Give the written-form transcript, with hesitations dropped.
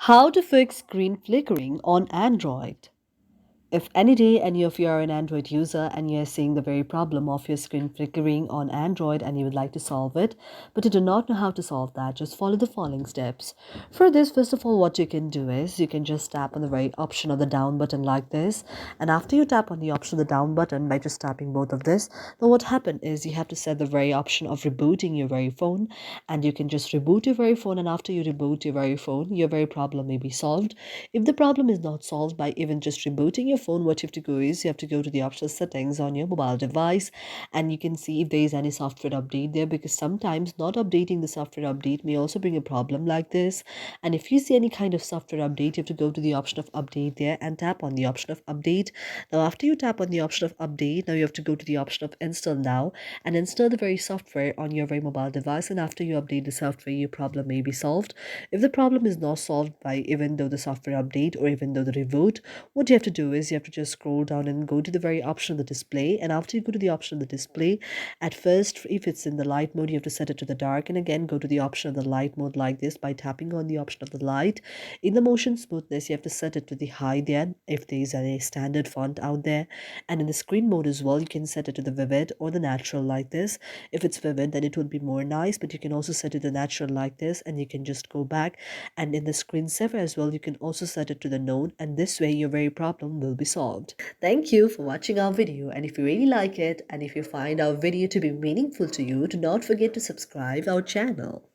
How to fix screen flickering on Android. If any day any of you are an Android user and you're seeing the very problem of your screen flickering on Android and you would like to solve it, but you do not know how to solve that, just follow the following steps. For this, first of all, what you can do is you can just tap on the right option of the down button like this. And after you tap on the option of the down button by just tapping both of this, then what happened is you have to set the very option of rebooting your very phone, and you can just reboot your very phone. And after you reboot your very phone, your very problem may be solved. If the problem is not solved by even just rebooting your phone, what you have to go is you have to go to the optional settings on your mobile device, and you can see if there is any software update there, because sometimes not updating the software update may also bring a problem like this. And if you see any kind of software update, you have to go to the option of update there and tap on the option of update. Now after you tap on the option of update, now you have to go to the option of install now and install the very software on your very mobile device. And after you update the software, your problem may be solved. If the problem is not solved by even though the software update or even though the reboot, what you have to do is you have to just scroll down and go to the very option of the display. And after you go to the option of the display, at first, if it's in the light mode, you have to set it to the dark, and again go to the option of the light mode like this by tapping on the option of the light. In the motion smoothness, you have to set it to the high there if there is any standard font out there. And in the screen mode as well, you can set it to the vivid or the natural like this. If it's vivid, then it would be more nice, but you can also set it to natural like this, and you can just go back. And in the screensaver as well, you can also set it to the node, and this way your very problem will be solved. Thank you for watching our video, and if you really like it and if you find our video to be meaningful to you, do not forget to subscribe our channel.